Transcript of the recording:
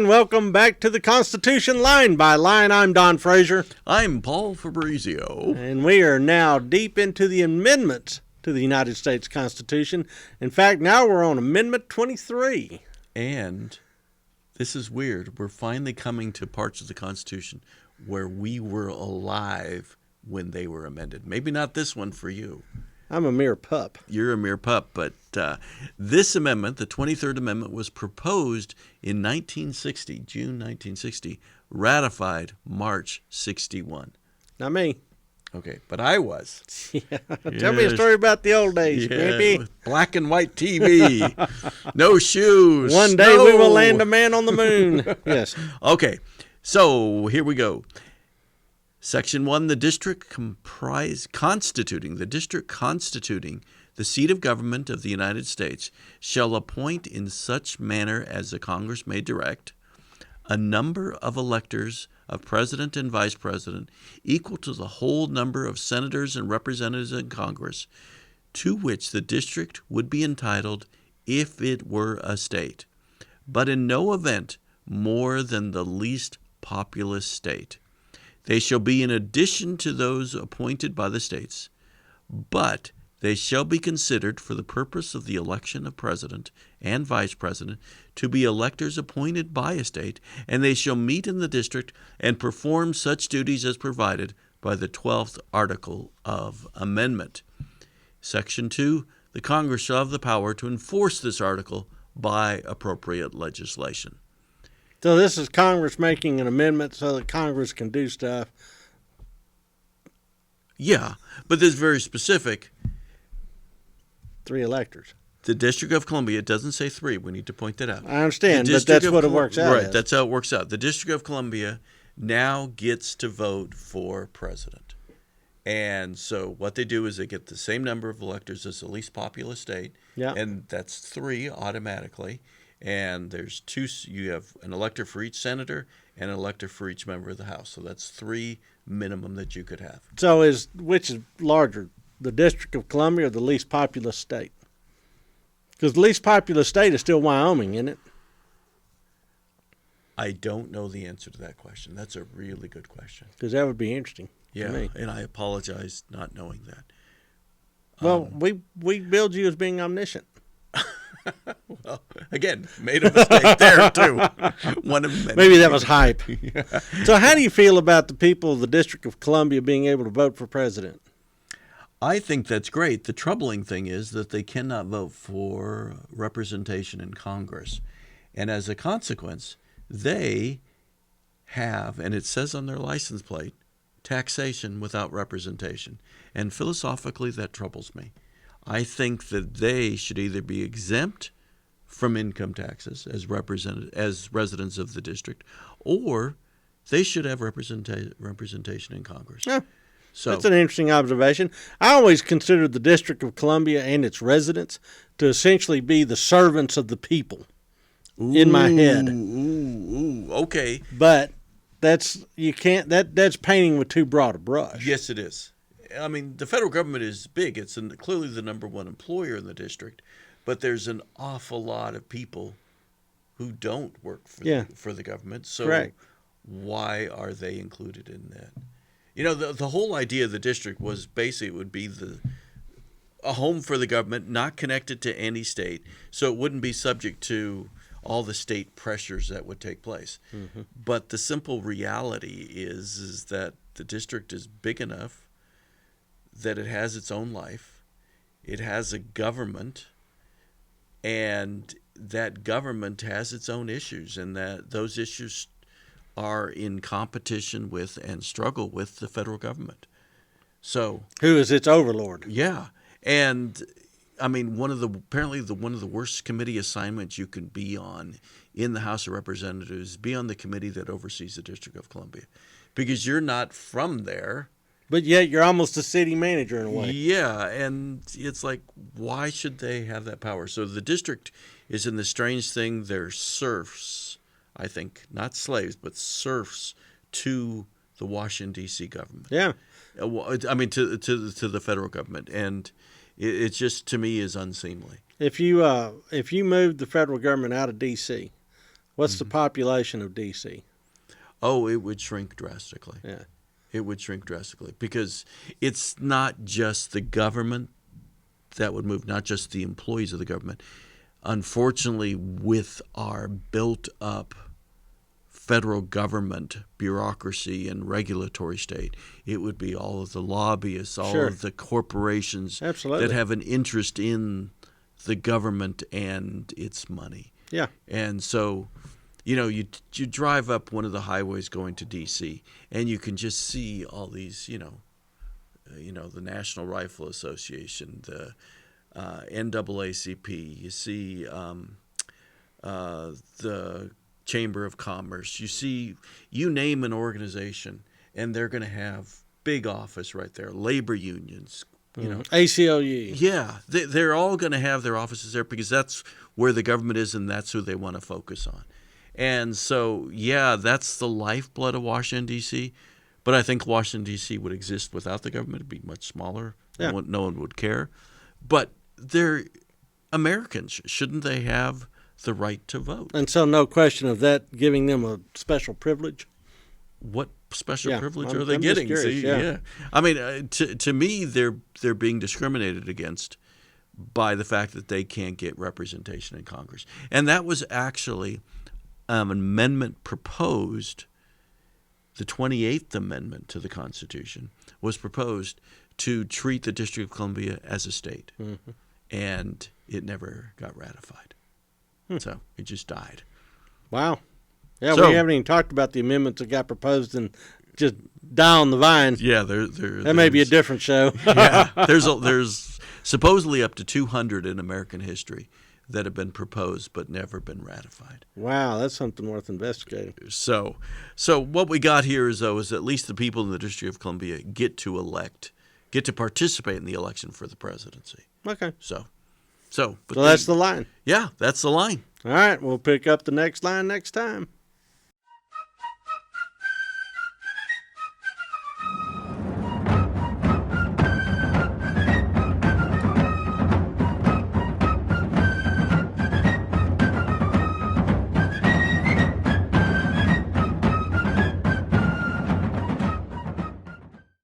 and welcome back to the Constitution Line by Line. I'm Don Frazier. I'm Paul Fabrizio. And we are now deep into the amendments to the United States Constitution. In fact, now we're on Amendment 23. And this is weird. We're finally coming to parts of the Constitution where we were alive when they were amended. Maybe not this one for you. I'm a mere pup. You're a mere pup, but this amendment, the 23rd Amendment, was proposed in 1960, June 1960, ratified March 61. Not me. Okay, but I was. Yeah. Tell me a story about the old days, baby. Black and white TV, no shoes. One day we will land a man on the moon. Yes. Okay, so here we go. Section 1, the district constituting the seat of government of the United States shall appoint in such manner as the Congress may direct a number of electors of president and vice president equal to the whole number of senators and representatives in Congress, to which the district would be entitled if it were a state, but in no event more than the least populous state. They shall be in addition to those appointed by the states, but they shall be considered for the purpose of the election of president and vice president to be electors appointed by a state, and they shall meet in the district and perform such duties as provided by the 12th Article of Amendment. Section 2, the Congress shall have the power to enforce this article by appropriate legislation. So this is Congress making an amendment so that Congress can do stuff. Yeah, but this is very specific. 3 electors. The District of Columbia, it doesn't say 3. We need to point that out. I understand, but that's what it works out Right, as. that's how it works out. The District of Columbia now gets to vote for president. And so what they do is they get the same number of electors as the least populous state, and that's 3 automatically. And there's 2, you have an elector for each senator and an elector for each member of the House. So that's 3 minimum that you could have. So which is larger, the District of Columbia or the least populous state? Because the least populous state is still Wyoming, isn't it? I don't know the answer to that question. That's a really good question. Because that would be interesting to me. And I apologize not knowing that. Well, we build you as being omniscient. Well, again, made a mistake there, too. One of many. Maybe that was hype. Yeah. So how do you feel about the people of the District of Columbia being able to vote for president? I think that's great. The troubling thing is that they cannot vote for representation in Congress. And as a consequence, they have, and it says on their license plate, taxation without representation. And philosophically, that troubles me. I think that they should either be exempt from income taxes as residents of the district, or they should have representation in Congress. Yeah, so that's an interesting observation. I always considered the District of Columbia and its residents to essentially be the servants of the people in my head. Okay. But that's painting with too broad a brush. Yes, it is. I mean, the federal government is big. It's clearly the number one employer in the district, but there's an awful lot of people who don't work for the government. So Correct. Why are they included in that? You know, the whole idea of the district was basically it would be a home for the government, not connected to any state, so it wouldn't be subject to all the state pressures that would take place. Mm-hmm. But the simple reality is that the district is big enough that it has its own life, it has a government, and that government has its own issues, and that those issues are in competition with and struggle with the federal government. So, who is its overlord? Yeah, and I mean, one of the worst committee assignments you can be on in the House of Representatives, be on the committee that oversees the District of Columbia, because you're not from there. But yet you're almost a city manager in a way. Yeah, and it's like, why should they have that power? So the district is in the strange thing. They're serfs, I think, not slaves, but serfs to the Washington, D.C. government. Yeah. I mean, to the federal government. And it just, to me, is unseemly. If you moved the federal government out of D.C., What's the population of D.C.? Oh, it would shrink drastically. Yeah. It would shrink drastically because it's not just the government that would move, not just the employees of the government. Unfortunately, with our built-up federal government bureaucracy and regulatory state, it would be all of the lobbyists, all Sure. of the corporations Absolutely. that have an interest in the government and its money. Yeah. And so, you drive up one of the highways going to D.C. and you can just see all these, the National Rifle Association, the NAACP. You see the Chamber of Commerce. You name an organization, and they're going to have big office right there. Labor unions, ACLU. Yeah, they're all going to have their offices there because that's where the government is, and that's who they want to focus on. And so, yeah, that's the lifeblood of Washington, D.C., but I think Washington, D.C. would exist without the government. It'd be much smaller. Yeah. No one would care. But they're Americans. Shouldn't they have the right to vote? And so no question of that giving them a special privilege. What special privilege I'm are they just getting? curious, See, yeah. I mean, to me, they're being discriminated against by the fact that they can't get representation in Congress. And that was actually an amendment proposed. The 28th Amendment to the Constitution was proposed to treat the District of Columbia as a state, and it never got ratified. So it just died. Wow. Yeah, So- we haven't even talked about the amendments that got proposed and just die on the vine. Yeah, That may be a different show. yeah. There's supposedly up to 200 in American history that have been proposed but never been ratified. Wow, that's something worth investigating. So what we got here is at least the people in the District of Columbia get to participate in the election for the presidency. Okay. So So that's the line. Yeah, that's the line. All right, we'll pick up the next line next time.